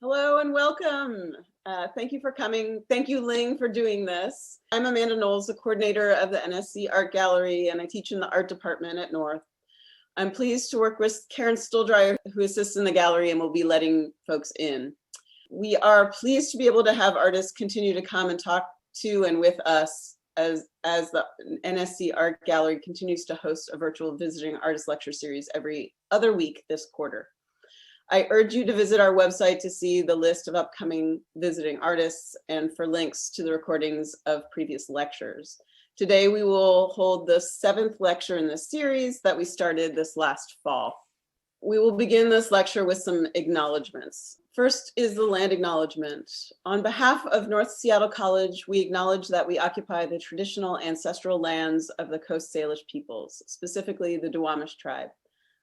Hello and welcome. Thank you for coming. Thank you, Ling, for doing this. I'm Amanda Knowles, the coordinator of the NSC Art Gallery, and I teach in the art department at North. I'm pleased to work with Karen Stuldreyer, who assists in the gallery and will be letting folks in. We are pleased to be able to have artists continue to come and talk to and with us as the NSC Art Gallery continues to host a virtual visiting artist lecture series every other week this quarter. I urge you to visit our website to see the list of upcoming visiting artists and for links to the recordings of previous lectures. Today, we will hold the 7th lecture in this series that we started this last fall. We will begin this lecture with some acknowledgements. First is the land acknowledgement. On behalf of North Seattle College, we acknowledge that we occupy the traditional ancestral lands of the Coast Salish peoples, specifically the Duwamish tribe,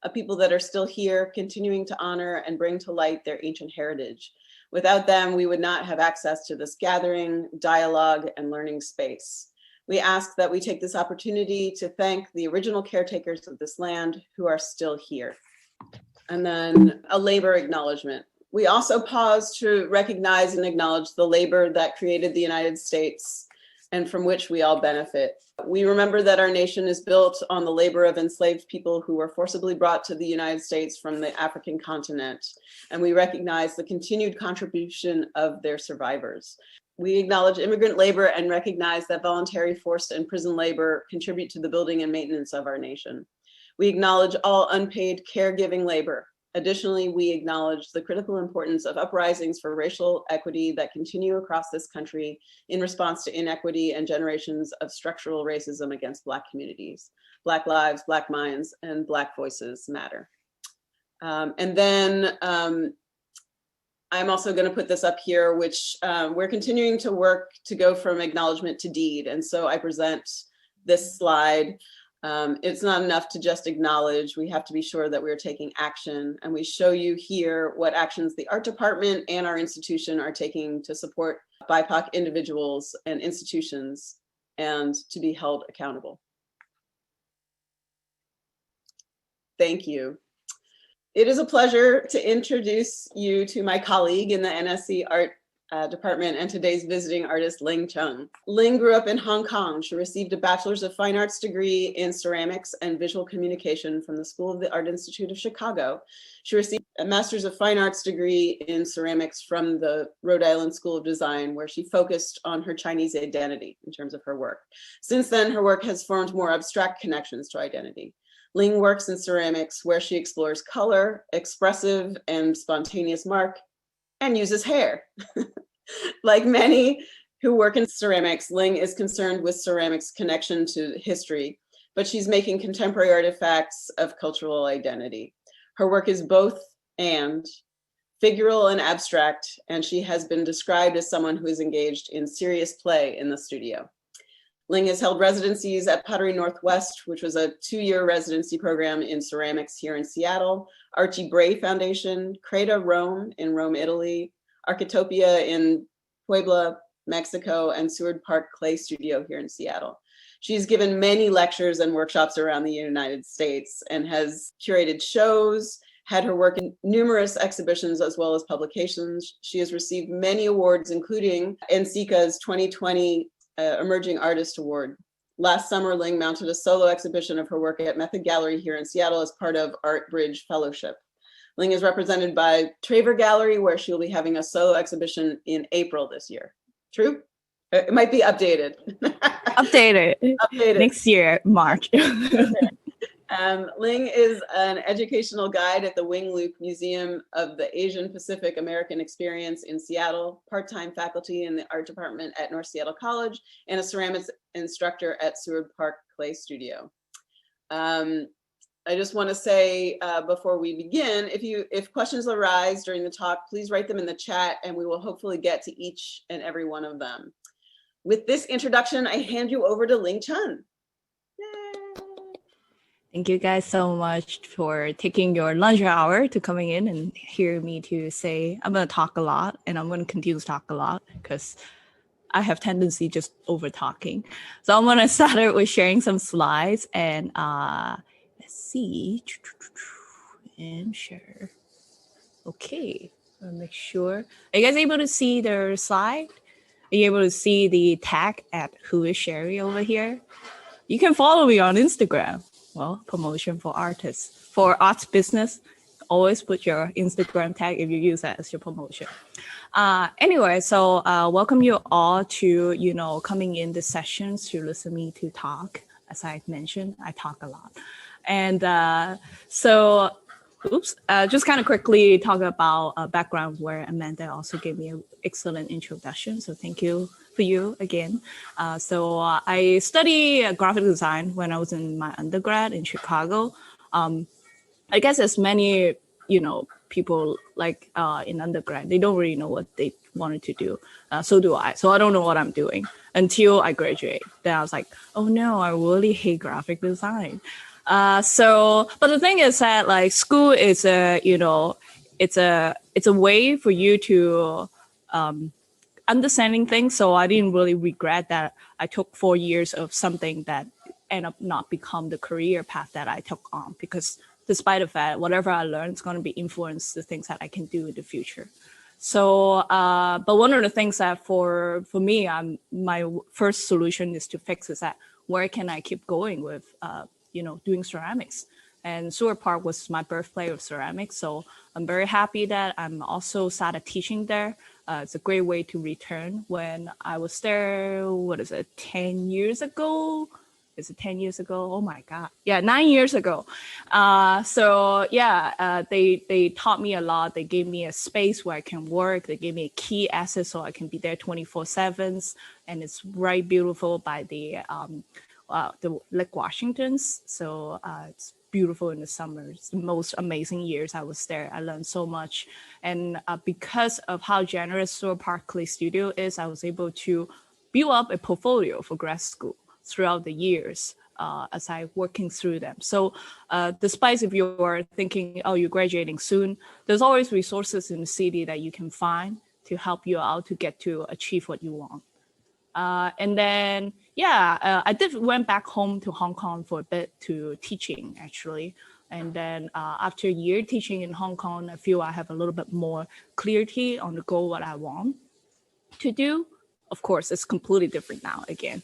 a people that are still here, continuing to honor and bring to light their ancient heritage. Without them, we would not have access to this gathering, dialogue, and learning space. We ask that we take this opportunity to thank the original caretakers of this land who are still here. And then a labor acknowledgement. We also pause to recognize and acknowledge the labor that created the United States and from which we all benefit. We remember that our nation is built on the labor of enslaved people who were forcibly brought to the United States from the African continent, and we recognize the continued contribution of their survivors. We acknowledge immigrant labor and recognize that voluntary forced and prison labor contribute to the building and maintenance of our nation. We acknowledge all unpaid caregiving labor. Additionally, we acknowledge the critical importance of uprisings for racial equity that continue across this country in response to inequity and generations of structural racism against Black communities. Black lives, Black minds, and Black voices matter. And then I'm also going to put this up here, which we're continuing to work to go from acknowledgement to deed. And so I present this slide. It's not enough to just acknowledge. We have to be sure that we're taking action. And we show you here what actions the art department and our institution are taking to support BIPOC individuals and institutions and to be held accountable. Thank you. It is a pleasure to introduce you to my colleague in the NSC Art Department and today's visiting artist, Ling Chung. Ling grew up in Hong Kong. She received a Bachelor's of Fine Arts degree in ceramics and visual communication from the School of the Art Institute of Chicago. She received a Master's of Fine Arts degree in ceramics from the Rhode Island School of Design, where she focused on her Chinese identity in terms of her work. Since then, her work has formed more abstract connections to identity. Ling works in ceramics, where she explores color, expressive and spontaneous mark, and uses hair. Like many who work in ceramics, Ling is concerned with ceramics' connection to history, but she's making contemporary artifacts of cultural identity. Her work is both and, figural and abstract, and she has been described as someone who is engaged in serious play in the studio. Ling has held residencies at Pottery Northwest, which was a 2-year residency program in ceramics here in Seattle, Archie Bray Foundation, Creta Rome in Rome, Italy, Architopia in Puebla, Mexico, and Seward Park Clay Studio here in Seattle. She's given many lectures and workshops around the United States and has curated shows, had her work in numerous exhibitions as well as publications. She has received many awards, including NCCA's 2020 Emerging Artist Award. Last summer, Ling mounted a solo exhibition of her work at Method Gallery here in Seattle as part of Art Bridge Fellowship. Ling is represented by Traver Gallery, where she'll be having a solo exhibition in April this year. True? It might be updated. Updated. Next year, March. Ling is an educational guide at the Wing Loop Museum of the Asian Pacific American Experience in Seattle, part-time faculty in the art department at North Seattle College, and a ceramics instructor at Seward Park Clay Studio. I just want to say before we begin, if questions arise during the talk, please write them in the chat and we will hopefully get to each and every one of them. With this introduction, I hand you over to Ling Chung. Yay. Thank you guys so much for taking your lunch hour to coming in and hear me to say, I'm going to talk a lot and I'm going to continue to talk a lot because I have tendency just over talking. So I'm going to start it with sharing some slides and let's see and share. Okay. Make sure. Are you guys able to see their slide? Are you able to see the tag at Who is Sherry over here? You can follow me on Instagram. Well, promotion for artists. For arts business, always put your Instagram tag if you use that as your promotion. Anyway, so welcome you all to, coming in the sessions to listen me to talk. As I mentioned, I talk a lot. And just kind of quickly talk about background where Amanda also gave me an excellent introduction. So thank you for you again. I study graphic design when I was in my undergrad in Chicago. I guess as many, people like in undergrad, they don't really know what they wanted to do. So do I. So I don't know what I'm doing until I graduate. Then I was like, oh no, I really hate graphic design. But the thing is that like school is it's a way for you to understanding things. So I didn't really regret that I took 4 years of something that ended up not become the career path that I took on, because despite the fact whatever I learn is going to be influenced the things that I can do in the future. So, but one of the things that for me, my first solution is to fix is that where can I keep going with, doing ceramics? And Seward Park was my birthplace of ceramics. So I'm very happy that I'm also started teaching there. It's a great way to return. When I was there, 10 years ago? Is it 10 years ago? Oh my God. Yeah, 9 years ago. They taught me a lot. They gave me a space where I can work. They gave me a key asset so I can be there 24/7. And it's right beautiful by the Lake Washingtons. So it's beautiful in the summer. It's the most amazing years I was there. I learned so much. And because of how generous Seward Park Clay Studio is, I was able to build up a portfolio for grad school throughout the years as I working through them. So despite if you're thinking, oh, you're graduating soon, there's always resources in the city that you can find to help you out to get to achieve what you want. I did went back home to Hong Kong for a bit to teaching actually. And then after a year teaching in Hong Kong, I feel I have a little bit more clarity on the goal, what I want to do. Of course, it's completely different now again.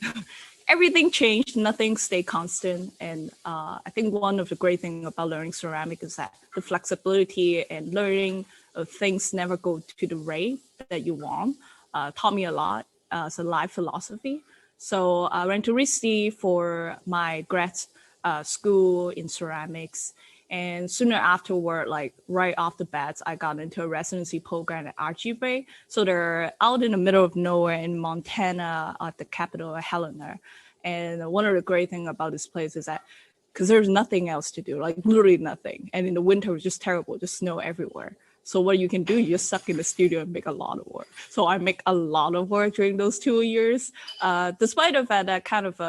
Everything changed, nothing stayed constant. And I think one of the great things about learning ceramic is that the flexibility and learning of things never go to the rate that you want taught me a lot. It's a life philosophy. So I went to RISD for my grad school in ceramics. And sooner afterward, like right off the bat, I got into a residency program at Archibald. So they're out in the middle of nowhere in Montana at the capital of Helena. And one of the great things about this place is that because there's nothing else to do, like literally nothing. And in the winter, it's just terrible, just snow everywhere. So what you can do, you just suck in the studio and make a lot of work. So I make a lot of work during those 2 years, despite the fact that kind of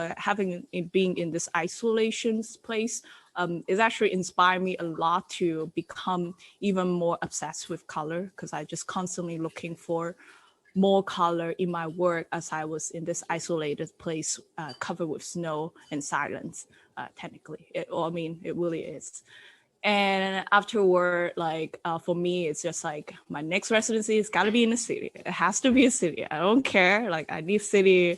being in this isolation place is actually inspired me a lot to become even more obsessed with color, because I just constantly looking for more color in my work as I was in this isolated place covered with snow and silence, technically. It really is. And afterward, for me, it's just like my next residency has got to be in the city. It has to be a city. I don't care. Like I need city,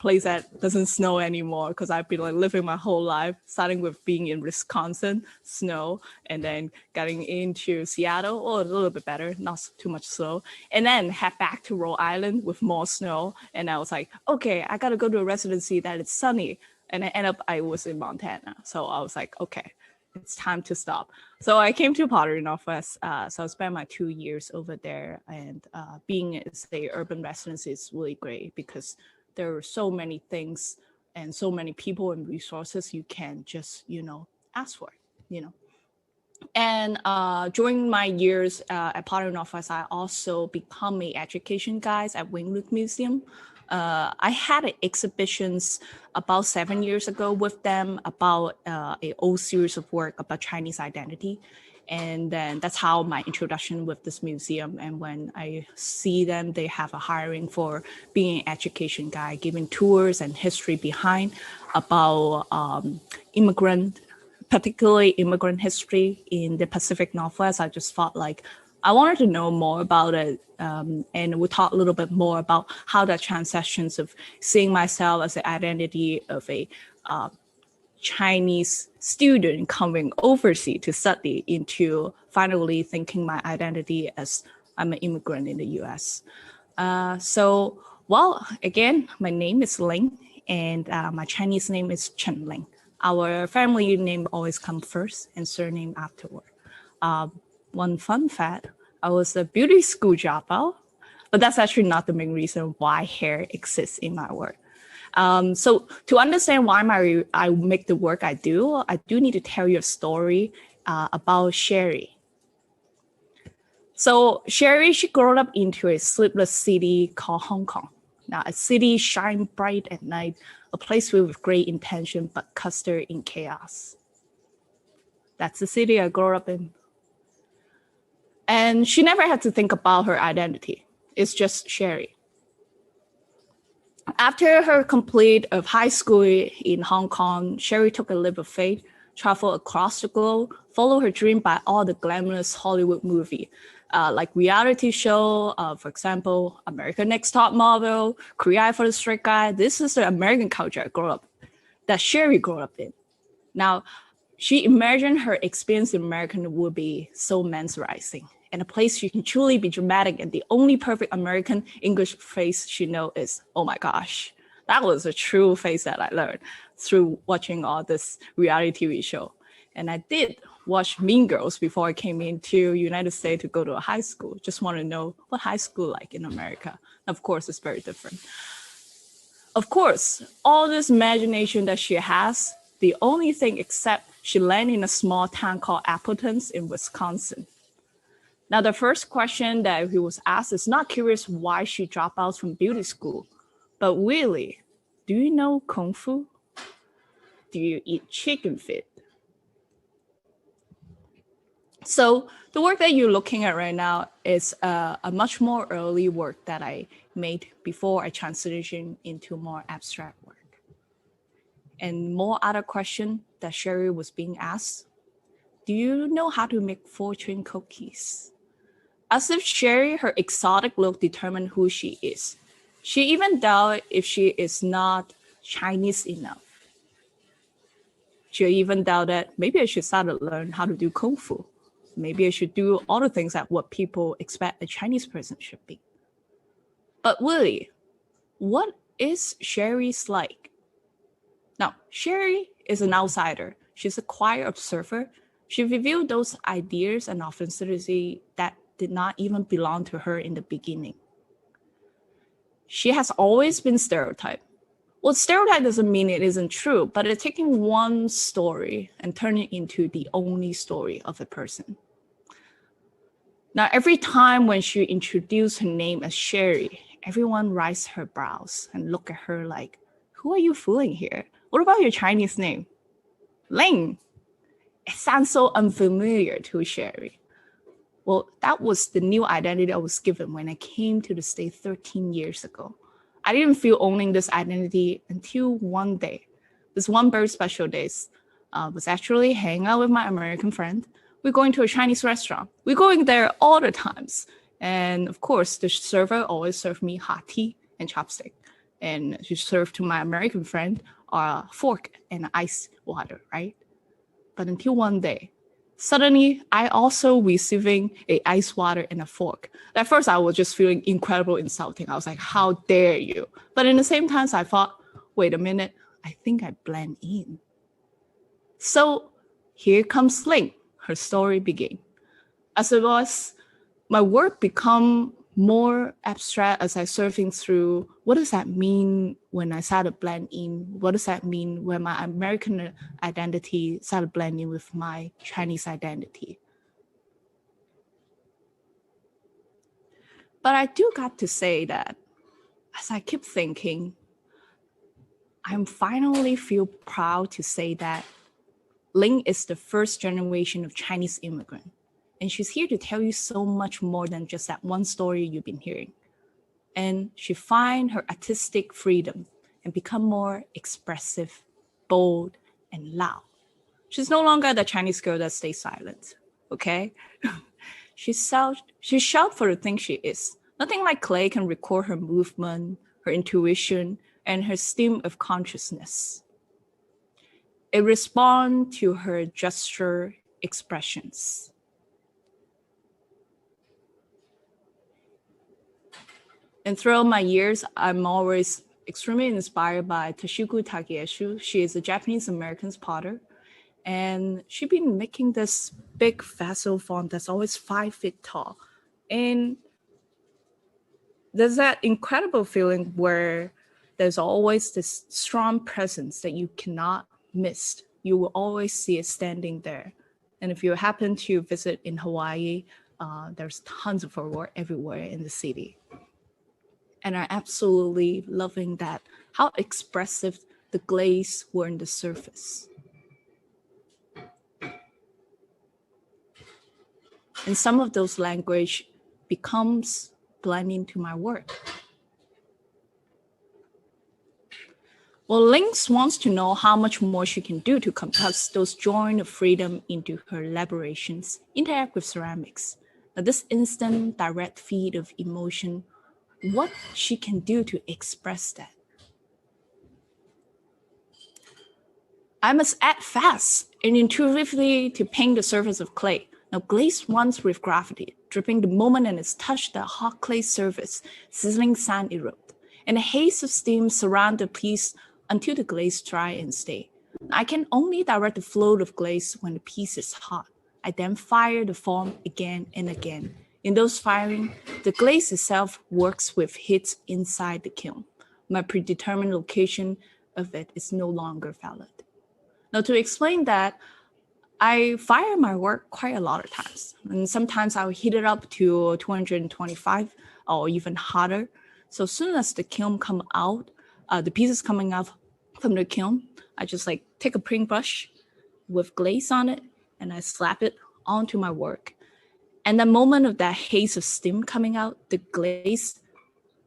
place that doesn't snow anymore, because I've been like living my whole life, starting with being in Wisconsin, snow, and then getting into Seattle, or a little bit better, not too much snow, and then head back to Rhode Island with more snow. And I was like, okay, I got to go to a residency that is sunny. And I was in Montana. So I was like, okay, it's time to stop. So I came to Pottery Northwest. So I spent my 2 years over there, and being as a urban residency is really great because there are so many things and so many people and resources you can just, ask for, And during my years at Pottery Northwest, I also become an education guide at Wing-Luke Museum. I had exhibitions about 7 years ago with them about an old series of work about Chinese identity. And then that's how my introduction with this museum. And when I see them, they have a hiring for being an education guide, giving tours and history behind about particularly immigrant history in the Pacific Northwest. I just felt like I wanted to know more about it, and we'll talk a little bit more about how the transactions of seeing myself as an identity of a Chinese student coming overseas to study into finally thinking my identity as I'm an immigrant in the US. Again, my name is Ling, and my Chinese name is Chen Ling. Our family name always comes first and surname afterward. One fun fact, I was a beauty school dropout, but that's actually not the main reason why hair exists in my work. So to understand why I make the work I do need to tell you a story about Sherry. So Sherry, she grew up into a sleepless city called Hong Kong. Now, a city shine bright at night, a place filled with great intention, but clustered in chaos. That's the city I grew up in. And she never had to think about her identity. It's just Sherry. After her complete of high school in Hong Kong, Sherry took a leap of faith, traveled across the globe, followed her dream by all the glamorous Hollywood movie, like reality show, for example, American Next Top Model, Korea Eye for the Straight Guy. This is the American culture that Sherry grew up in. Now, she imagined her experience in America would be so mesmerizing, and a place she can truly be dramatic, and the only perfect American English phrase she knows is, "Oh my gosh." That was a true phrase that I learned through watching all this reality TV show. And I did watch Mean Girls before I came into United States to go to a high school. Just want to know what high school like in America. Of course, it's very different. Of course, all this imagination that she has, the only thing except she landed in a small town called Appleton in Wisconsin. Now, the first question that he was asked is not curious why she dropped out from beauty school, but really, do you know Kung Fu? Do you eat chicken feet? So the work that you're looking at right now is a much more early work that I made before I transitioned into more abstract work. And more other question that Sherry was being asked, do you know how to make fortune cookies? As if Sherry, her exotic look determined who she is. She even doubted if she is not Chinese enough. She even doubted maybe I should start to learn how to do Kung Fu. Maybe I should do all the things that what people expect a Chinese person should be. But really, what is Sherry's like? Now, Sherry is an outsider. She's a quiet observer. She revealed those ideas and authenticity that did not even belong to her in the beginning. She has always been stereotyped. Well, stereotype doesn't mean it isn't true, but it's taking one story and turning it into the only story of a person. Now, every time when she introduced her name as Sherry, everyone raised her brows and looked at her like, who are you fooling here? What about your Chinese name? Ling. It sounds so unfamiliar to Sherry. Well, that was the new identity I was given when I came to the state 13 years ago. I didn't feel owning this identity until one day. This one very special day was actually hanging out with my American friend. We're going to a Chinese restaurant. We're going there all the times. And of course, the server always served me hot tea and chopstick. And she served to my American friend a fork and ice water, right? But until one day, suddenly I also receiving a ice water and a fork. At first, I was just feeling incredible insulting. I was like, how dare you? But in the same time, I thought, wait a minute, I think I blend in. So here comes Ling. Her story began. As it was, my work become more abstract as I surfing through what does that mean when I started to blend in? What does that mean when my American identity started blending with my Chinese identity? But I do got to say that as I keep thinking, I'm finally feel proud to say that Ling is the first generation of Chinese immigrant. And she's here to tell you so much more than just that one story you've been hearing. And she find her artistic freedom and become more expressive, bold, and loud. She's no longer the Chinese girl that stays silent, okay? She's shelled for the thing she is. Nothing like clay can record her movement, her intuition, and her stream of consciousness. It responds to her gesture expressions. And throughout my years, I'm always extremely inspired by Toshiko Takeshi. She is a Japanese-American potter. And she's been making this big vessel form that's always 5 feet tall. And there's that incredible feeling where there's always this strong presence that you cannot miss. You will always see it standing there. And if you happen to visit in Hawaii, there's tons of her work everywhere in the city. And I'm absolutely loving that, how expressive the glaze were in the surface. And some of those language becomes blending to my work. Well, Lynx wants to know how much more she can do to compass those joy of freedom into her elaborations, interact with ceramics. Now, this instant direct feed of emotion, what she can do to express that. I must act fast and intuitively to paint the surface of clay. Now, glaze runs with gravity, dripping the moment and it's touched the hot clay surface, sizzling sand erupt, and a haze of steam surround the piece until the glaze dry and stay. I can only direct the flow of glaze when the piece is hot. I then fire the form again and again. In those firing, the glaze itself works with heat inside the kiln. My predetermined location of it is no longer valid. Now, to explain that, I fire my work quite a lot of times. And sometimes I'll heat it up to 225 or even hotter. So as soon as the kiln come out, the pieces coming out from the kiln, I just like take a paintbrush with glaze on it and I slap it onto my work. And the moment of that haze of steam coming out, the glaze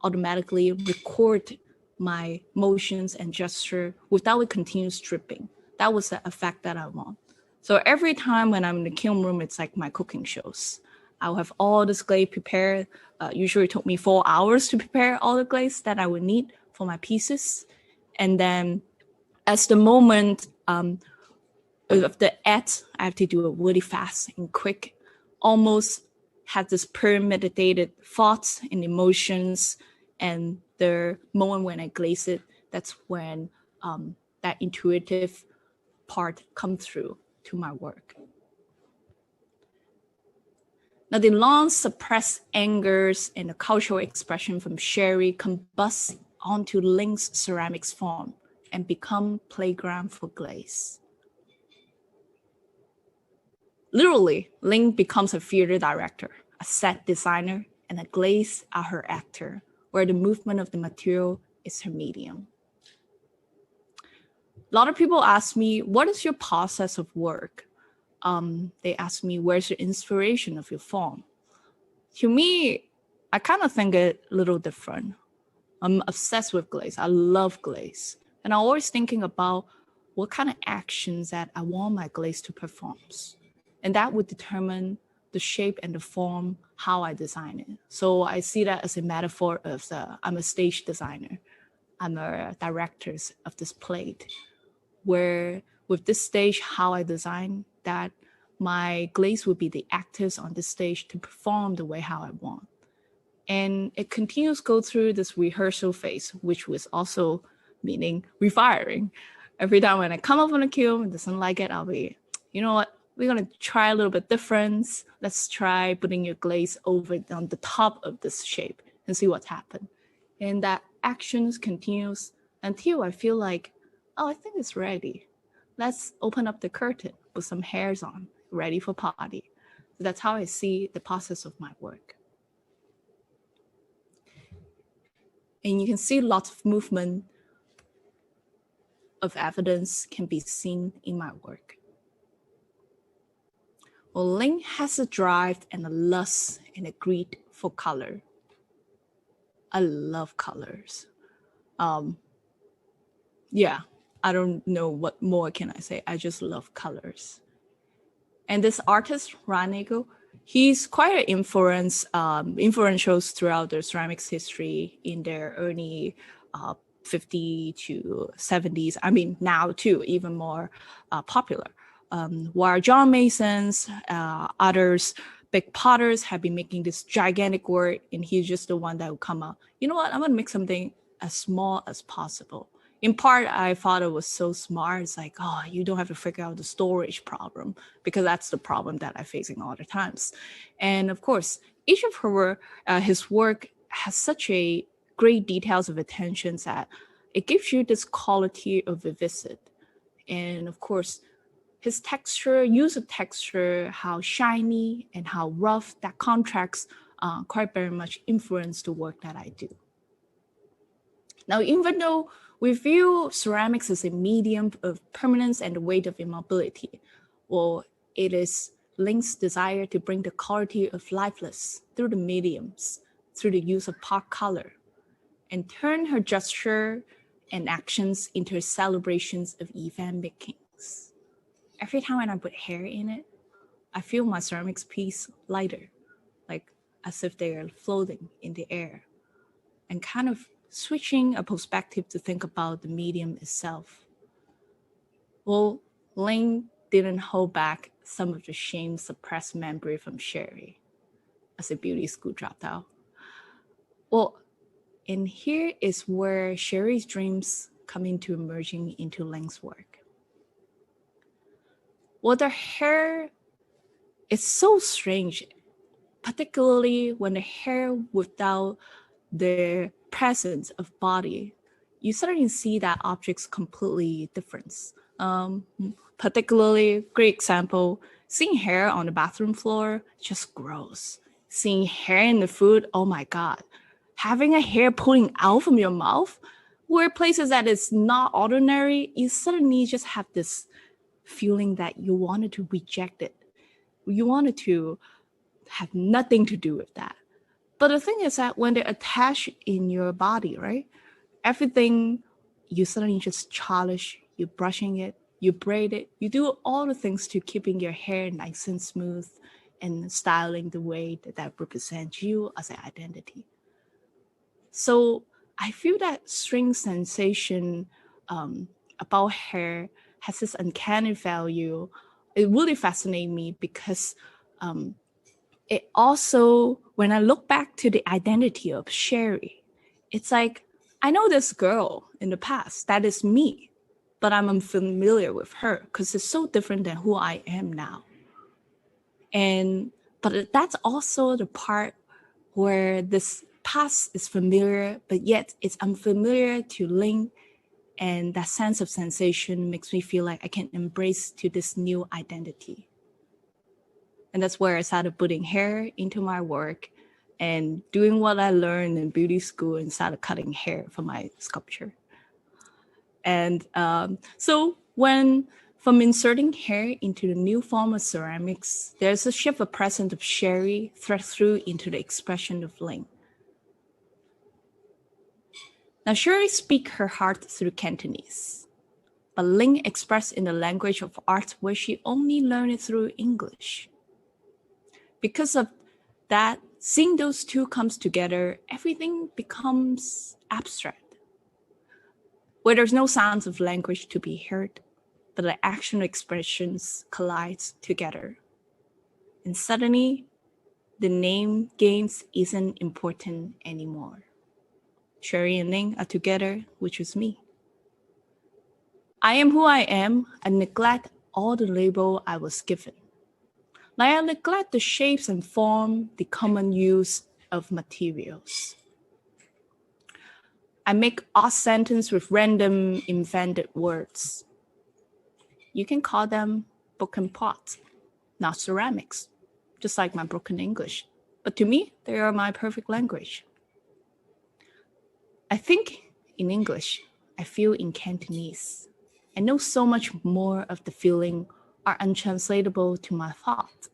automatically record my motions and gesture without it continuous dripping. That was the effect that I want. So every time when I'm in the kiln room, it's like my cooking shows. I'll have all this glaze prepared. Usually it took me 4 hours to prepare all the glaze that I would need for my pieces. And then as the moment of the act, I have to do it really fast and quick, almost have this premeditated thoughts and emotions. And the moment when I glaze it, that's when that intuitive part comes through to my work. Now, the long suppressed angers and the cultural expression from Sherry combust onto Lynx ceramics form and become playground for glaze. Literally, Lynn becomes a theater director, a set designer, and a glaze are her actor, where the movement of the material is her medium. A lot of people ask me, what is your process of work? They ask me, where's your inspiration of your form? To me, I kind of think it a little different. I'm obsessed with glaze. I love glaze. And I'm always thinking about what kind of actions that I want my glaze to perform. And that would determine the shape and the form, how I design it. So I see that as a metaphor of I'm a stage designer. I'm a director of this plate, where with this stage, how I design that, my glaze would be the actors on the stage to perform the way how I want. And it continues to go through this rehearsal phase, which was also meaning refiring. Every time when I come up on a kiln and doesn't like it, I'll be, you know what, we're going to try a little bit different. Let's try putting your glaze over on the top of this shape and see what's happened. And that action continues until I feel like, oh, I think it's ready. Let's open up the curtain, put some hairs on, ready for party. So that's how I see the process of my work. And you can see lots of movement of evidence can be seen in my work. Well, Lynn has a drive and a lust and a greed for color. I love colors. Yeah, I don't know what more can I say. I just love colors. And this artist, Ranego, He's quite an influential throughout the ceramics history in their early 50 to 70s. I mean, now too, even more popular. While John Masons, others, big potters have been making this gigantic work, and he's just the one that would come out. You know what? I'm gonna make something as small as possible. In part, I thought it was so smart. It's like, oh, you don't have to figure out the storage problem, because that's the problem that I'm facing all the times. And of course, each of his work has such a great details of attention that it gives you this quality of a visit. And of course, his texture, use of texture, how shiny and how rough, that contrasts quite very much influence the work that I do. Now, even though we view ceramics as a medium of permanence and the weight of immobility, well, it is Ling's desire to bring the quality of lifeless through the mediums, through the use of pot color, and turn her gesture and actions into celebrations of event makings. Every time when I put hair in it, I feel my ceramics piece lighter, like as if they are floating in the air, and kind of switching a perspective to think about the medium itself. Well, Ling didn't hold back some of the shame-suppressed memory from Sherry as a beauty school dropped out. Well, and here is where Sherry's dreams come into emerging into Ling's work. Well, the hair is so strange, particularly when the hair without the presence of body, you suddenly see that object's completely different. Particularly, great example, seeing hair on the bathroom floor, just gross. Seeing hair in the food, oh my God. Having a hair pulling out from your mouth, where places that is not ordinary, you suddenly just have this feeling that you wanted to reject it. You wanted to have nothing to do with that. But the thing is that when they're attached in your body, right? Everything, you suddenly just childish, you're brushing it, you braid it, you do all the things to keeping your hair nice and smooth and styling the way that represents you as an identity. So I feel that strange sensation about hair has this uncanny value. It really fascinates me because it also, when I look back to the identity of Sherry, it's like, I know this girl in the past, that is me, but I'm unfamiliar with her because it's so different than who I am now. But that's also the part where this past is familiar, but yet it's unfamiliar to Ling, and that sense of sensation makes me feel like I can embrace to this new identity. And that's where I started putting hair into my work and doing what I learned in beauty school and started cutting hair for my sculpture. And so from inserting hair into the new form of ceramics, there's a shift of presence of Sherry thread through into the expression of Ling. Now, Sherry speaks her heart through Cantonese, but Ling expressed in the language of art where she only learned it through English. Because of that, seeing those two comes together, everything becomes abstract. Where there's no sounds of language to be heard, but the action expressions collide together. And suddenly, the name games isn't important anymore. Sherry and Ling are together, which is me. I am who I am and neglect all the label I was given. Like I neglect the shapes and form, the common use of materials. I make odd sentences with random invented words. You can call them broken pots, not ceramics, just like my broken English. But to me, they are my perfect language. I think in English, I feel in Cantonese. I know so much more of the feeling are untranslatable to my thought.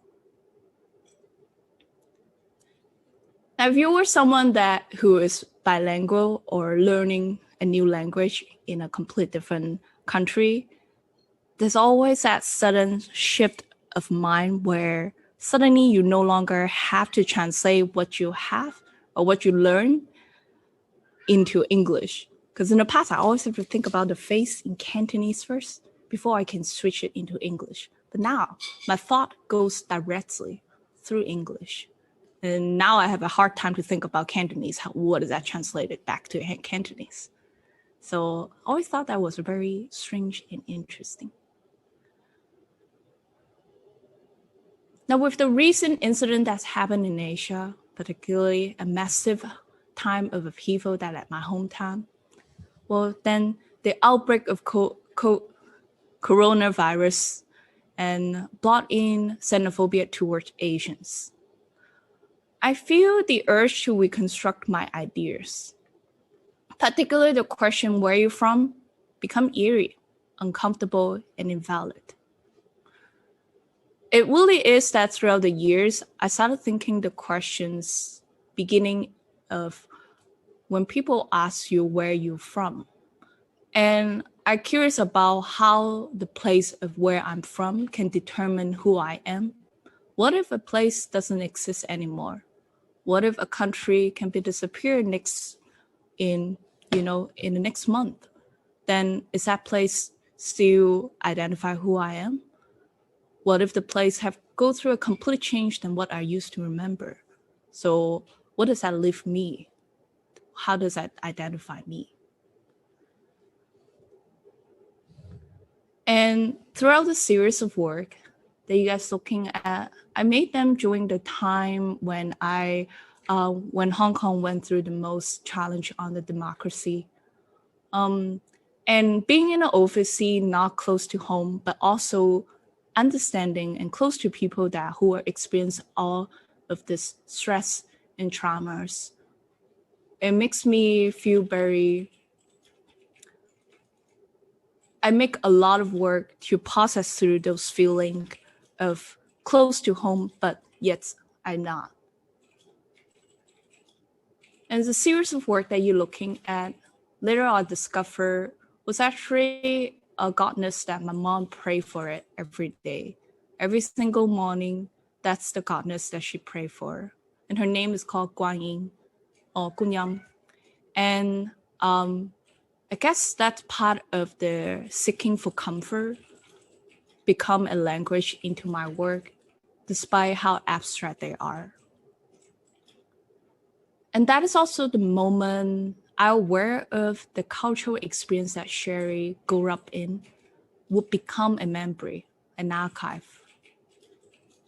Now, if you were someone who is bilingual or learning a new language in a complete different country, there's always that sudden shift of mind where suddenly you no longer have to translate what you have or what you learn into English. Because in the past, I always have to think about the face in Cantonese first before I can switch it into English. But now my thought goes directly through English. And now I have a hard time to think about Cantonese. What is that translated back to Cantonese? So I always thought that was very strange and interesting. Now, with the recent incident that's happened in Asia, particularly a massive time of upheaval that at my hometown, well, then the outbreak of coronavirus and brought in xenophobia towards Asians. I feel the urge to reconstruct my ideas, particularly the question, where are you from, become eerie, uncomfortable, and invalid. It really is that throughout the years, I started thinking the questions beginning of when people ask you where you're from. And I'm curious about how the place of where I'm from can determine who I am. What if a place doesn't exist anymore? What if a country can be disappeared in the next month? Then is that place still identify who I am? What if the place have go through a complete change than what I used to remember? So what does that leave me? How does that identify me? And throughout the series of work that you guys looking at, I made them during the time when when Hong Kong went through the most challenge on the democracy. And being in an overseas, not close to home, but also understanding and close to people who are experience all of this stress and traumas, it makes me feel I make a lot of work to process through those feelings of close to home, but yet I'm not. And the series of work that you're looking at, later I discover was actually a goddess that my mom prayed for it every day. Every single morning, that's the goddess that she prayed for. And her name is called Guan Yin or Gunyang. And I guess that's part of the seeking for comfort become a language into my work, despite how abstract they are. And that is also the moment I'm aware of the cultural experience that Sherry grew up in would become a memory, an archive.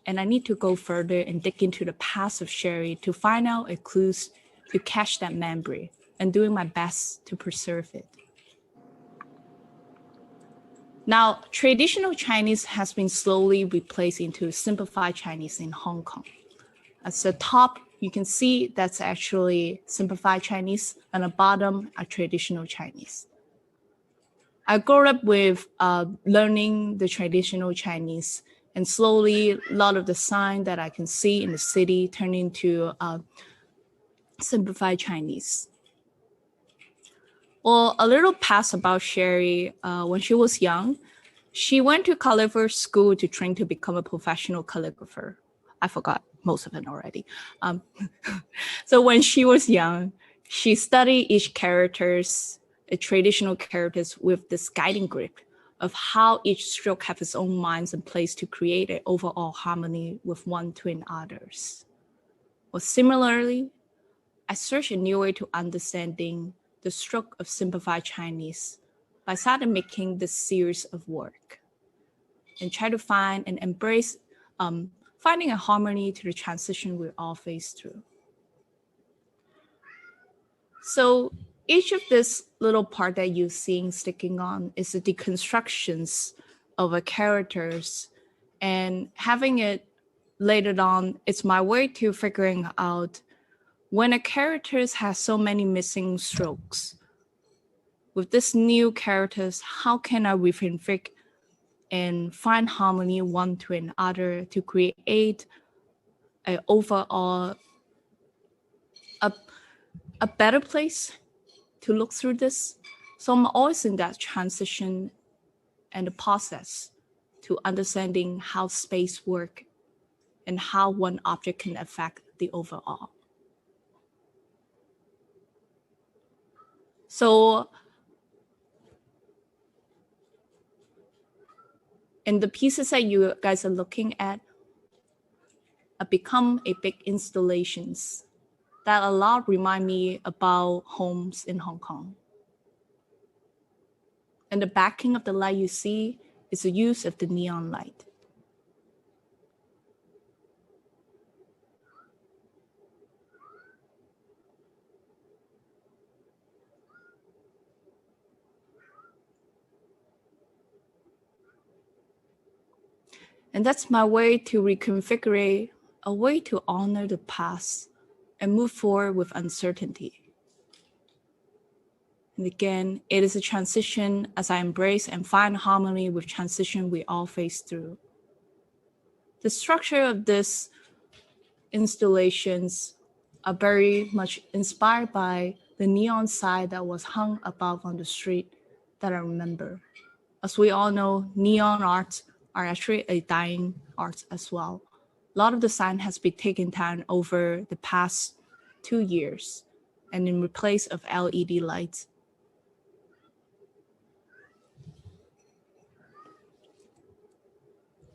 And I need to go further and dig into the past of Sherry to find out a clues to catch that memory and doing my best to preserve it. Now, traditional Chinese has been slowly replaced into simplified Chinese in Hong Kong. At the top, you can see that's actually simplified Chinese, and at the bottom are traditional Chinese. I grew up with learning the traditional Chinese, and slowly a lot of the sign that I can see in the city turn into simplified Chinese. Well, a little past about Sherry, when she was young, she went to calligraphy school to train to become a professional calligrapher. I forgot most of it already. So when she was young, she studied each traditional characters with this guiding grip of how each stroke have its own minds and place to create an overall harmony with one twin others. Well, similarly, I searched a new way to understanding the stroke of simplified Chinese by started making this series of work and try to find and embrace finding a harmony to the transition we all face through. So each of this little part that you're seeing sticking on is the deconstructions of a characters, and having it later on, it's my way to figuring out when a character has so many missing strokes. With this new characters, how can I rethink and find harmony one to another to create an overall a better place to look through this? So I'm always in that transition and the process to understanding how space work and how one object can affect the overall. So in the pieces that you guys are looking at, become a big installations that a lot remind me about homes in Hong Kong. And the backing of the light you see is the use of the neon light. And that's my way to reconfigure, a way to honor the past and move forward with uncertainty. And again, it is a transition as I embrace and find harmony with transition we all face through. The structure of these installations are very much inspired by the neon sign that was hung above on the street that I remember. As we all know, neon arts are actually a dying art as well. A lot of the sign has been taken down over the past 2 years and in replace of LED lights.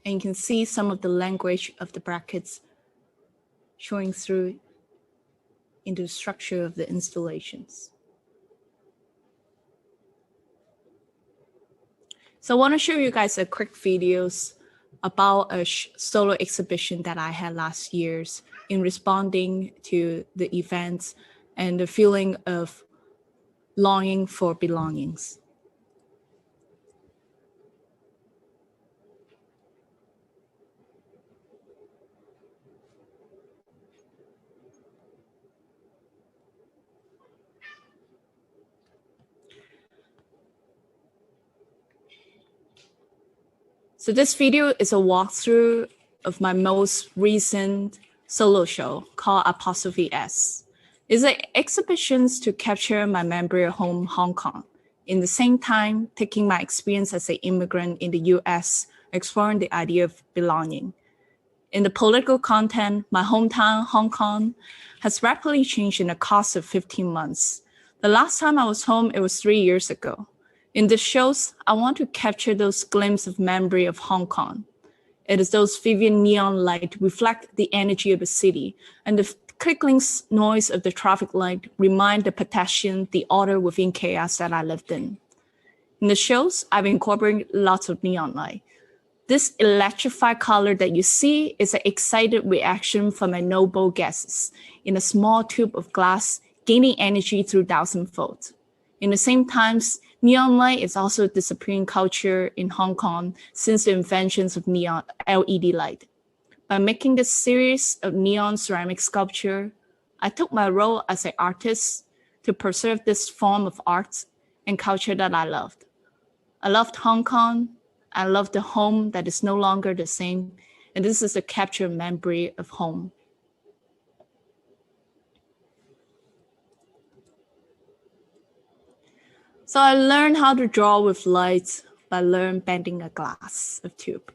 And you can see some of the language of the brackets showing through into the structure of the installations. So I want to show you guys a quick videos about a solo exhibition that I had last year in responding to the events and the feeling of longing for belongings. So this video is a walkthrough of my most recent solo show called Apostrophe S. It's an exhibition to capture my memory of home, Hong Kong. In the same time, taking my experience as an immigrant in the US, exploring the idea of belonging. In the political content, my hometown, Hong Kong, has rapidly changed in the course of 15 months. The last time I was home, it was 3 years ago. In the shows, I want to capture those glimpses of memory of Hong Kong. It is those vivid neon light reflect the energy of the city, and the clicking noise of the traffic light remind the pedestrian the order within chaos that I lived in. In the shows, I've incorporated lots of neon light. This electrified color that you see is an excited reaction from my noble guests in a small tube of glass, gaining energy through 1,000 volts. In the same times, neon light is also a disappearing culture in Hong Kong since the inventions of neon LED light. By making this series of neon ceramic sculpture, I took my role as an artist to preserve this form of art and culture that I loved. I loved Hong Kong. I loved the home that is no longer the same. And this is a captured memory of home. So I learned how to draw with light by learning bending a glass of tube,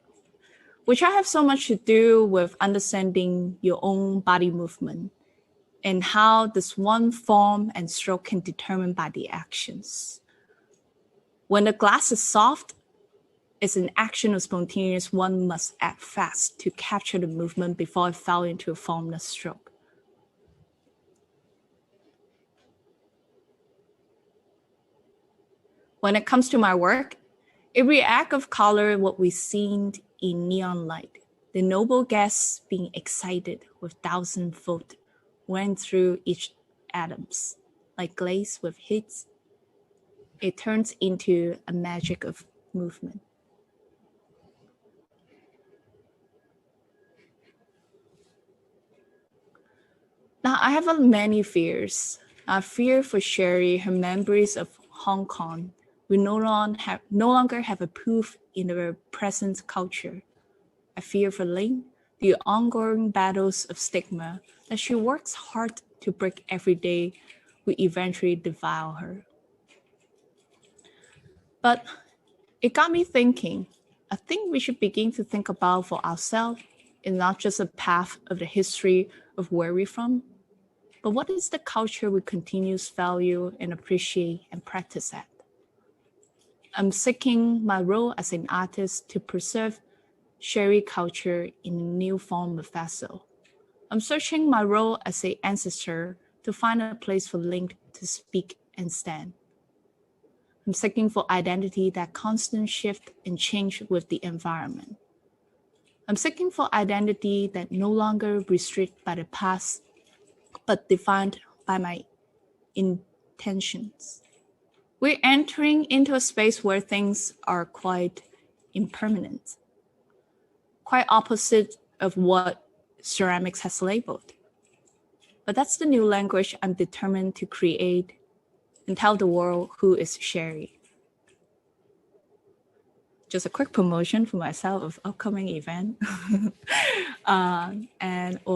which I have so much to do with understanding your own body movement and how this one form and stroke can determine by the actions. When the glass is soft, it's an action of spontaneous, one must act fast to capture the movement before it fell into a formless stroke. When it comes to my work, it reacts of color what we seen in neon light. The noble guests being excited with 1,000 volt went through each atoms, like glaze with heat. It turns into a magic of movement. Now I have many fears. I fear for Sherry, her memories of Hong Kong we no longer have a proof in their present culture. I fear for Ling, the ongoing battles of stigma that she works hard to break every day will eventually devour her. But it got me thinking, I think we should begin to think about for ourselves is not just a path of the history of where we're from, but what is the culture we continues value and appreciate and practice at? I'm seeking my role as an artist to preserve Sherry culture in a new form of vessel. I'm searching my role as an ancestor to find a place for Link to speak and stand. I'm seeking for identity that constant shift and change with the environment. I'm seeking for identity that no longer restricted by the past, but defined by my intentions. We're entering into a space where things are quite impermanent, quite opposite of what ceramics has labeled. But that's the new language I'm determined to create and tell the world who is Sherry. Just a quick promotion for myself of upcoming event.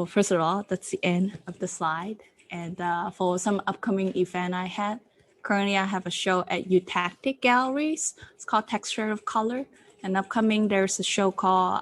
First of all, that's the end of the slide. And for some upcoming event I had, currently I have a show at Eutactic Galleries. It's called Texture of Color. And upcoming, there's a show called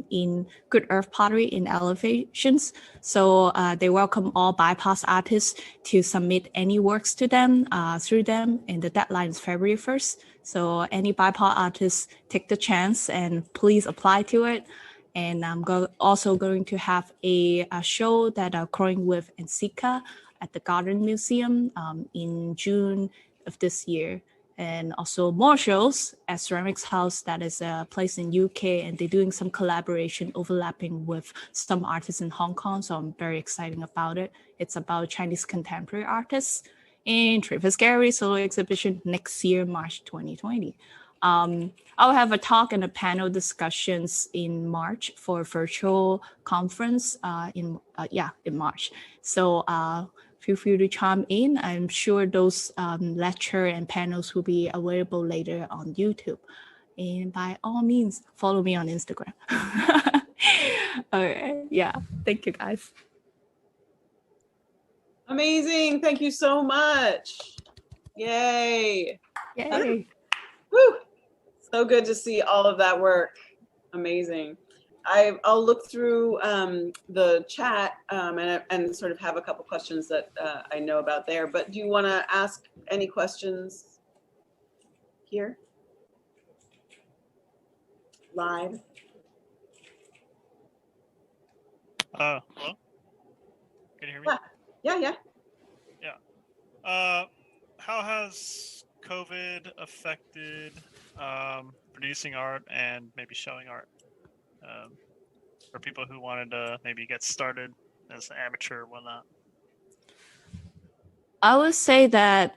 in Good Earth Pottery in Elevations. So they welcome all BIPOC artists to submit any works to them through them. And the deadline is February 1st. So any BIPOC artists, take the chance and please apply to it. And I'm also going to have a show that I'm growing with Ensika at the Garden Museum in June of this year. And also more shows at Ceramics House, that is a place in UK, and they're doing some collaboration overlapping with some artists in Hong Kong. So I'm very excited about it. It's about Chinese contemporary artists in Travis Gallery solo exhibition next year, March 2020. I'll have a talk and a panel discussions in March for a virtual conference in March. So feel free to chime in. I'm sure those lecture and panels will be available later on YouTube. And by all means, follow me on Instagram. All right. Yeah. Thank you, guys. Amazing. Thank you so much. Yay. Yay. Woo. So good to see all of that work. Amazing. I'll look through the chat and sort of have a couple questions that I know about there. But do you want to ask any questions here? Live? Hello? Can you hear me? Yeah. How has COVID affected producing art and maybe showing art for people who wanted to maybe get started as an amateur or whatnot? I would say that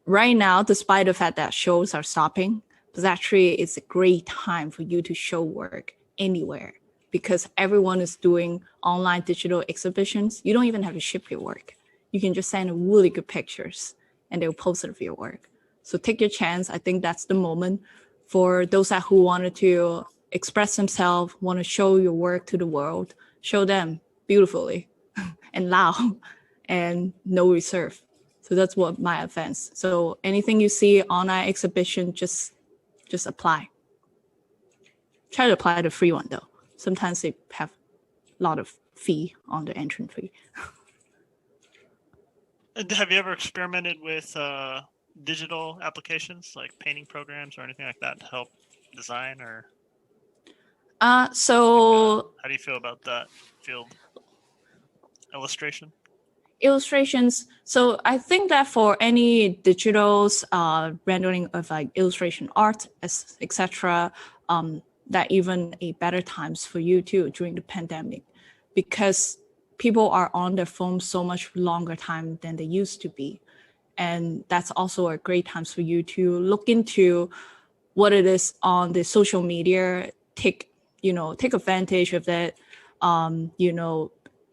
right now, despite the fact that shows are stopping, but actually it's a great time for you to show work anywhere because everyone is doing online digital exhibitions. You don't even have to ship your work. You can just send really good pictures and they'll post it of your work. So take your chance. I think that's the moment for those who wanted to express themselves, want to show your work to the world, show them beautifully and loud and no reserve. So that's what my advice. So anything you see on our exhibition, just apply. Try to apply the free one though. Sometimes they have a lot of fee on the entrance fee. Have you ever experimented with digital applications like painting programs or anything like that to help design or? How do you feel about that field? Illustrations. So I think that for any digitals rendering of like illustration art, etc., that even a better times for you too during the pandemic, because people are on their phone so much longer time than they used to be. And that's also a great time for you to look into what it is on the social media, take advantage of that. I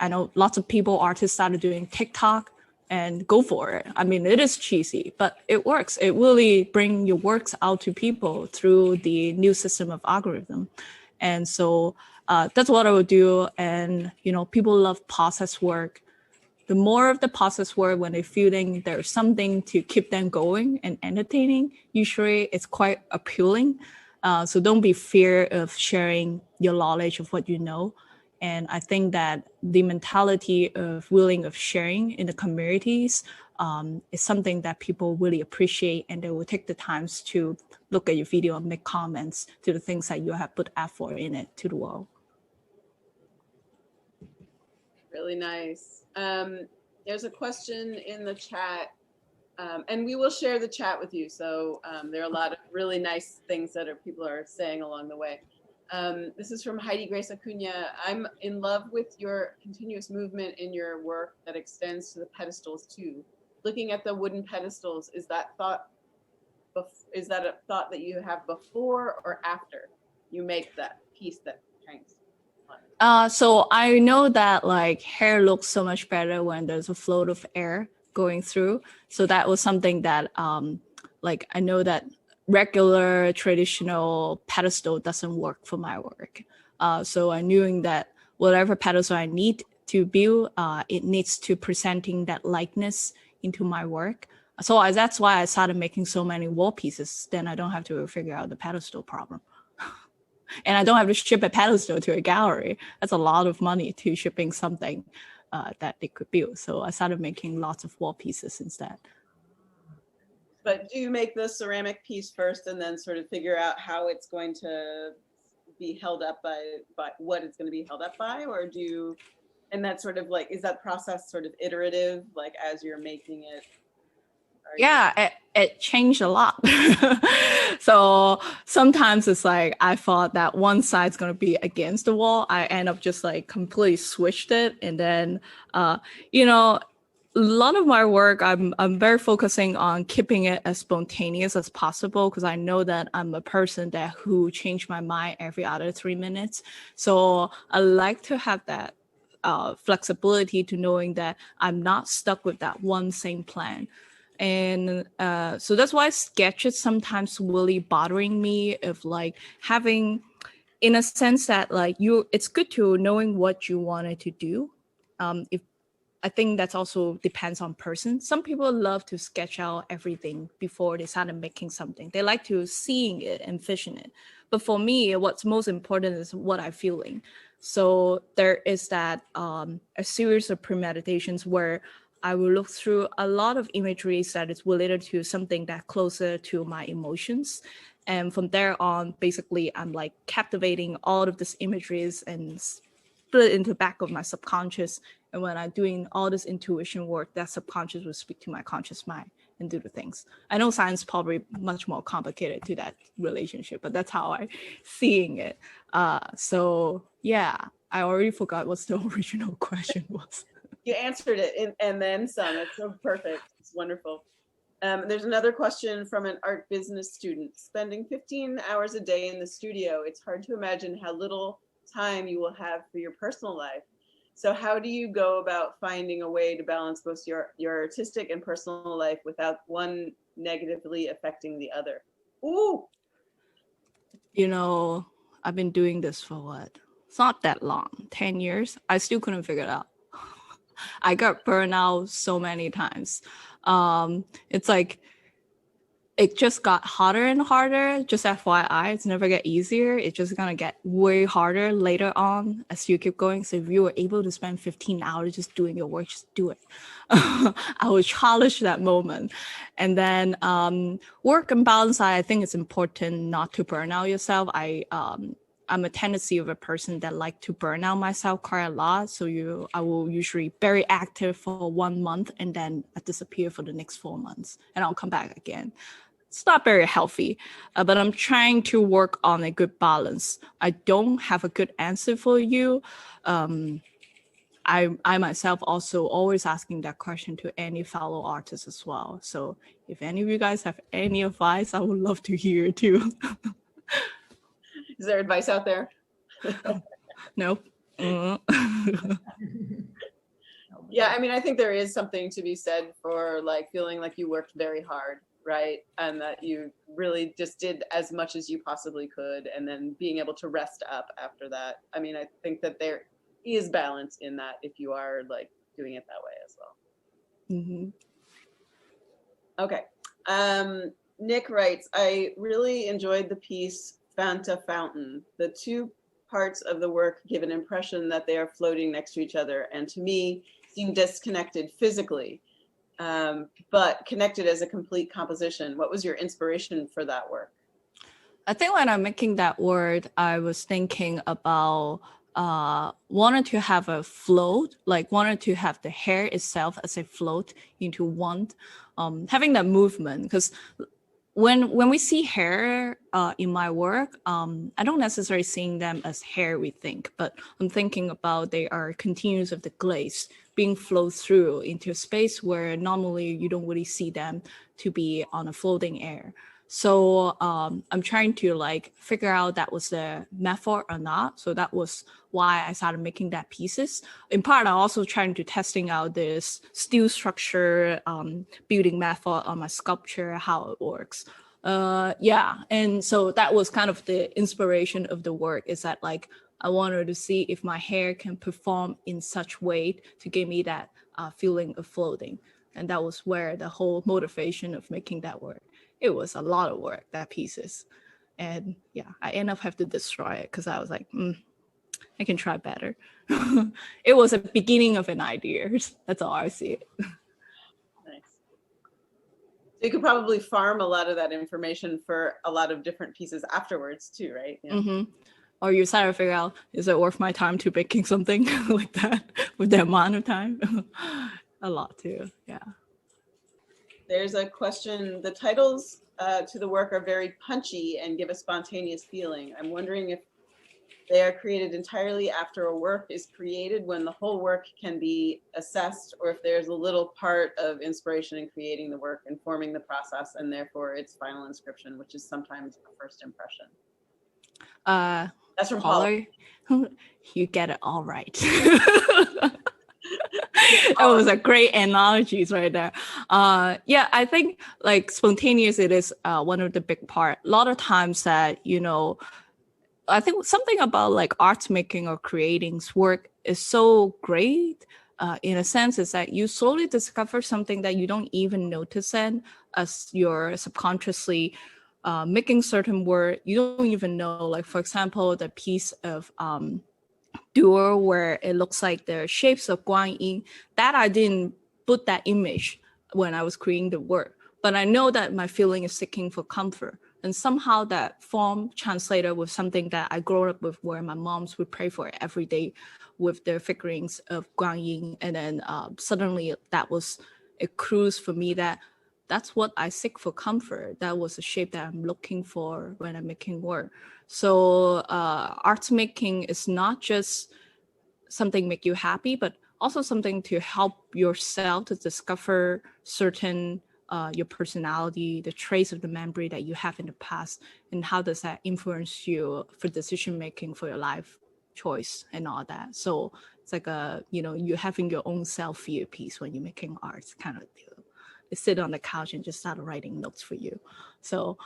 know lots of people, artists started doing TikTok and go for it. I mean, it is cheesy, but it works. It really bring your works out to people through the new system of algorithm. And so that's what I would do. And, people love process work. The more of the process work, when they're feeling there's something to keep them going and entertaining, usually it's quite appealing. So don't be fear of sharing your knowledge of what you know. And I think that the mentality of willing of sharing in the communities is something that people really appreciate, and they will take the times to look at your video and make comments to the things that you have put effort in it to the world. Really nice. There's a question in the chat, and we will share the chat with you. So there are a lot of really nice things that people are saying along the way. This is from Heidi Grace Acuna. I'm in love with your continuous movement in your work that extends to the pedestals too. Looking at the wooden pedestals, is that a thought that you have before or after you make that piece that hangs? So I know that like hair looks so much better when there's a flow of air going through. So that was something that like I know that regular traditional pedestal doesn't work for my work. So I knew that whatever pedestal I need to build, it needs to presenting that likeness into my work. So that's why I started making so many wall pieces. Then I don't have to figure out the pedestal problem. And I don't have to ship a pedestal to a gallery. That's a lot of money to shipping something that they could build. So I started making lots of wall pieces instead. But do you make the ceramic piece first and then sort of figure out how it's going to be held up by what it's going to be held up by? Or do you, and that's sort of like, is that process sort of iterative, like as you're making it? Yeah, it changed a lot. So sometimes it's like I thought that one side's gonna be against the wall. I end up just like completely switched it, and then you know, a lot of my work, I'm very focusing on keeping it as spontaneous as possible, because I know that I'm a person that who change my mind every other 3 minutes. So I like to have that flexibility to knowing that I'm not stuck with that one same plan. And so that's why sketches sometimes really bothering me of like having, in a sense that like it's good to knowing what you wanted to do. If I think that's also depends on person. Some people love to sketch out everything before they started making something. They like to seeing it and vision it. But for me, what's most important is what I'm feeling. So there is that a series of premeditations where I will look through a lot of imageries that is related to something that closer to my emotions. And from there on, basically, I'm like captivating all of these imageries and split into the back of my subconscious. And when I'm doing all this intuition work, that subconscious will speak to my conscious mind and do the things. I know science is probably much more complicated to that relationship, but that's how I seeing it. So yeah, I already forgot what the original question was. You answered it and then some. It's so perfect. It's wonderful. There's another question from an art business student. Spending 15 hours a day in the studio, it's hard to imagine how little time you will have for your personal life. So how do you go about finding a way to balance both your artistic and personal life without one negatively affecting the other? Ooh. You know, I've been doing this for what? It's not that long, 10 years. I still couldn't figure it out. I got burned out so many times. It's like, it just got harder and harder. Just FYI, it's never get easier. It's just gonna get way harder later on as you keep going. So if you were able to spend 15 hours just doing your work, just do it. I would challenge that moment. And then work and balance, I think it's important not to burn out yourself. I'm a tendency of a person that like to burn out myself quite a lot. So I will usually very active for 1 month and then I disappear for the next 4 months and I'll come back again. It's not very healthy, but I'm trying to work on a good balance. I don't have a good answer for you. I myself also always asking that question to any fellow artists as well. So if any of you guys have any advice, I would love to hear it too. Is there advice out there? No. Yeah, I mean, I think there is something to be said for like feeling like you worked very hard, right? And that you really just did as much as you possibly could and then being able to rest up after that. I mean, I think that there is balance in that if you are like doing it that way as well. Mm-hmm. Okay. Nick writes, I really enjoyed the piece Fanta fountain. The two parts of the work give an impression that they are floating next to each other, and to me seem disconnected physically, but connected as a complete composition. What was your inspiration for that work? I think when I'm making that word, I was thinking about wanted to have a float, like wanted to have the hair itself as a float into one, having that movement. Because when we see hair in my work, I don't necessarily seeing them as hair we think, but I'm thinking about they are continuous of the glaze being flowed through into a space where normally you don't really see them to be on a floating air. So I'm trying to like figure out that was the method or not. So that was why I started making that pieces. In part, I'm also trying to testing out this steel structure building method on my sculpture, how it works. Yeah, and so that was kind of the inspiration of the work. Is that like I wanted to see if my hair can perform in such way to give me that feeling of floating, and that was where the whole motivation of making that work. It was a lot of work, that pieces. And yeah, I end up have to destroy it because I was like, I can try better. It was a beginning of an idea. That's all I see it. Nice. You could probably farm a lot of that information for a lot of different pieces afterwards too, right? Yeah. Or you try to figure out, is it worth my time to making something like that with the amount of time? A lot too, yeah. There's a question. The titles to the work are very punchy and give a spontaneous feeling. I'm wondering if they are created entirely after a work is created when the whole work can be assessed, or if there's a little part of inspiration in creating the work, informing the process, and therefore its final inscription, which is sometimes a first impression. That's from Paula. You get it all right. It was a great analogies right there. Yeah, I think like spontaneous, it is one of the big part. A lot of times that, you know, I think something about like art making or creating work is so great in a sense is that you slowly discover something that you don't even notice in as you're subconsciously making certain work. You don't even know, like for example, the piece of duo where it looks like the shapes of Guanyin, that I didn't put that image when I was creating the work, but I know that my feeling is seeking for comfort. And somehow that form translated with something that I grew up with, where my moms would pray for it every day with their figurines of Guanyin. And then suddenly that was a cruise for me that's what I seek for comfort. That was the shape that I'm looking for when I'm making work. So art making is not just something make you happy, but also something to help yourself to discover certain your personality, the traits of the memory that you have in the past, and how does that influence you for decision making for your life choice and all that. So it's like you're having your own self-view piece when you're making art, kind of deal. You sit on the couch and just start writing notes for you. So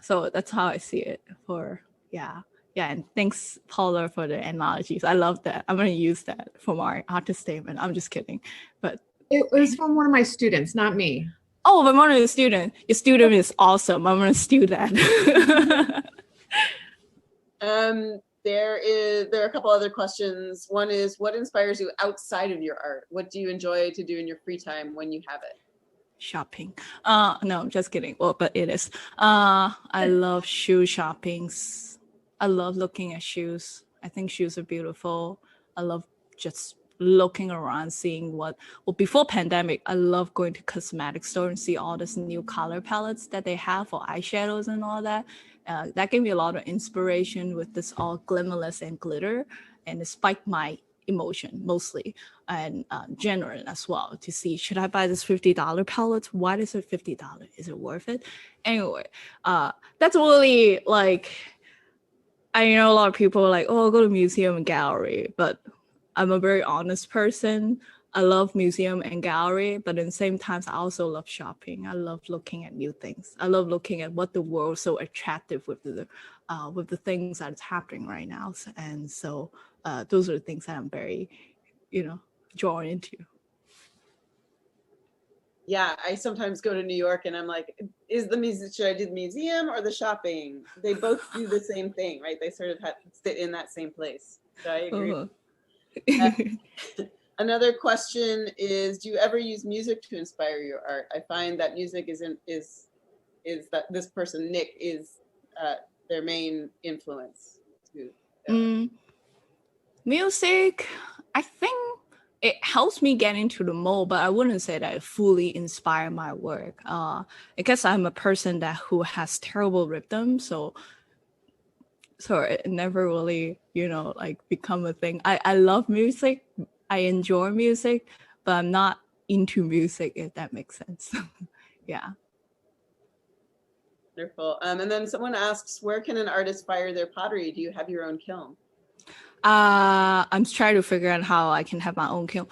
so that's how I see it for yeah, and thanks, Paula, for the analogies. I love that. I'm going to use that for my artist statement. I'm just kidding. But it was from one of my students, not me. Oh, but one of the student. Your student is awesome. I'm going to steal that. There are a couple other questions. One is, what inspires you outside of your art? What do you enjoy to do in your free time when you have it? Shopping. No, I'm just kidding. Well, but it is. I love shoe shoppings. I love looking at shoes. I think shoes are beautiful. I love just looking around, seeing before pandemic, I love going to cosmetic store and see all this new color palettes that they have for eyeshadows and all that. That gave me a lot of inspiration with this all glimmerless and glitter, and it spiked my emotion mostly, and genuine as well, to see, should I buy this $50 palette? Why is it $50? Is it worth it? Anyway, that's really like, I know a lot of people are like, oh, I'll go to museum and gallery, but I'm a very honest person. I love museum and gallery, but at the same time, I also love shopping. I love looking at new things. I love looking at what the world's so attractive with the things that is happening right now. And so those are the things that I'm very, drawn into. Yeah, I sometimes go to New York and I'm like, should I do the museum or the shopping? They both do the same thing, right? They sort of sit in that same place. So I agree. Another question is, do you ever use music to inspire your art? I find that music is that this person, Nick, is their main influence. Mm, music, I think it helps me get into the mode, but I wouldn't say that it fully inspire my work. I guess I'm a person who has terrible rhythm, so it never really, like become a thing. I love music, I enjoy music, but I'm not into music, if that makes sense. Yeah. Wonderful. And then someone asks, where can an artist fire their pottery? Do you have your own kiln? I'm trying to figure out how I can have my own kiln.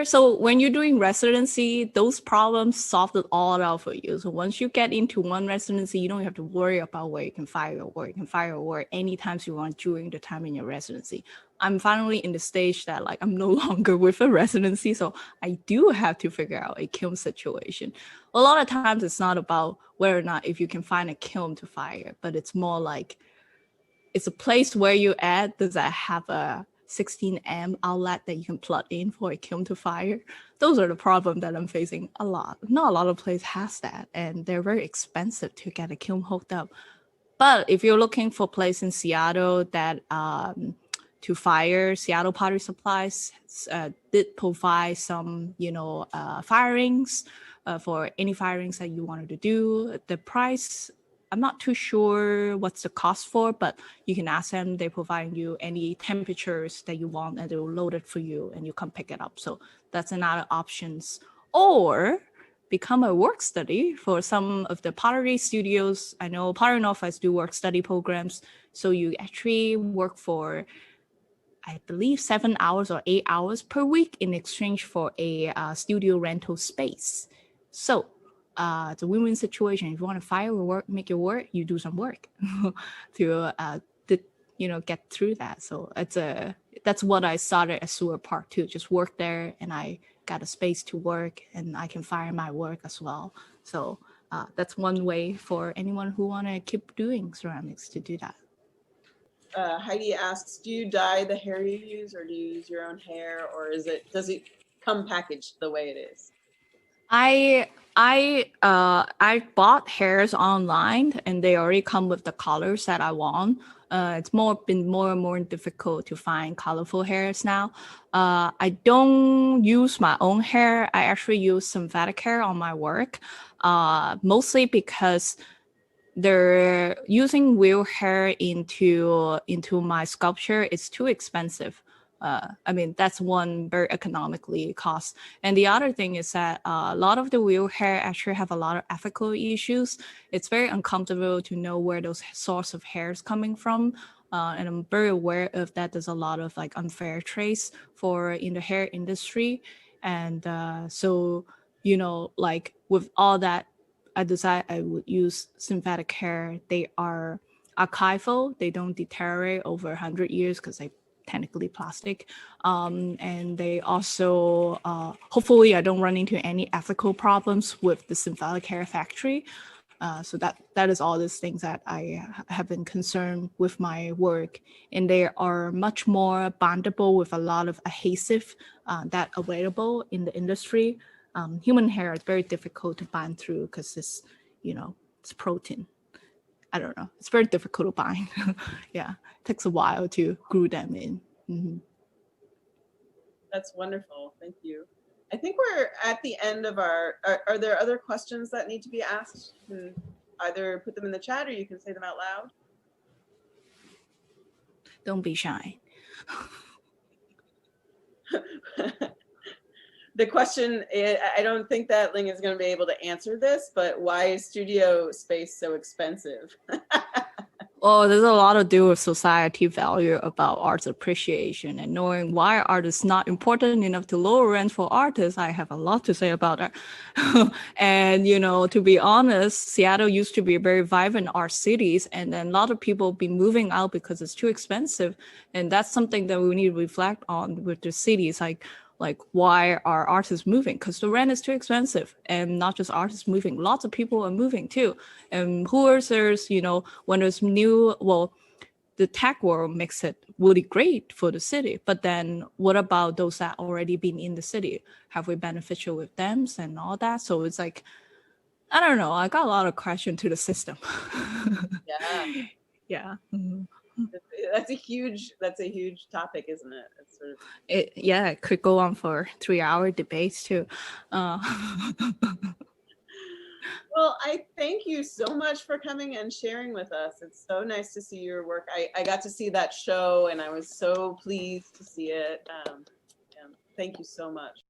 So when you're doing residency, those problems solved it all out for you. So once you get into one residency, you don't have to worry about where you can fire your work. You can fire your work anytime you want during the time in your residency. I'm finally in the stage that like I'm no longer with a residency, so I do have to figure out a kiln situation. A lot of times it's not about whether or not if you can find a kiln to fire, but it's more like it's a place where you at, does that have a 16 amp outlet that you can plug in for a kiln to fire? Those are the problems that I'm facing a lot. Not a lot of places has that, and they're very expensive to get a kiln hooked up. But if you're looking for a place in Seattle that to fire, Seattle Pottery Supplies did provide some, firings for any firings that you wanted to do. The price, I'm not too sure what's the cost for, but you can ask them. They provide you any temperatures that you want, and they will load it for you, and you can pick it up. So that's another options. Or become a work study for some of the pottery studios. I know Pottery Northwest do work study programs. So you actually work for, I believe, 7 hours or 8 hours per week in exchange for a studio rental space. So it's a win-win situation. If you want to fire your work, make your work, you do some work to get through that. So that's what I started at Seward Park too. Just work there, and I got a space to work, and I can fire my work as well. So that's one way for anyone who want to keep doing ceramics to do that. Heidi asks, do you dye the hair you use, or do you use your own hair, or does it come packaged the way it is? I bought hairs online, and they already come with the colors that I want. It's been more and more difficult to find colorful hairs now. I don't use my own hair. I actually use synthetic hair on my work, mostly because they're using real hair into my sculpture. It's too expensive. That's one very economically cost. And the other thing is that a lot of the real hair actually have a lot of ethical issues. It's very uncomfortable to know where those source of hair is coming from. And I'm very aware of that. There's a lot of like unfair trades in the hair industry. And so, like with all that, I decided I would use synthetic hair. They are archival. They don't deteriorate over 100 years because they technically plastic, and they also hopefully I don't run into any ethical problems with the synthetic hair factory. So that is all these things that I have been concerned with my work, and they are much more bondable with a lot of adhesive that available in the industry. Human hair is very difficult to bind through because it's protein. I don't know. It's very difficult to bind. Yeah, it takes a while to glue them in. Mm-hmm. That's wonderful. Thank you. I think we're at the end of our. Are there other questions that need to be asked? You can either put them in the chat or you can say them out loud. Don't be shy. The question, I don't think that Ling is going to be able to answer this, but why is studio space so expensive? Well, there's a lot to do with society value about arts appreciation, and knowing why art is not important enough to lower rent for artists. I have a lot to say about that. And, to be honest, Seattle used to be a very vibrant art cities, and then a lot of people be moving out because it's too expensive. And that's something that we need to reflect on with the cities. Like, like why are artists moving? Because the rent is too expensive, and not just artists moving, lots of people are moving too. And Horsers, when there's the tech world makes it really great for the city, but then what about those that already been in the city? Have we beneficial with them and all that? So it's like, I don't know. I got a lot of questions to the system. Yeah, Yeah. Mhm. that's a huge topic, isn't it? It's sort of, It could go on for 3-hour debates too. well, I thank you so much for coming and sharing with us. It's so nice to see your work. I got to see that show and I was so pleased to see it. And thank you so much.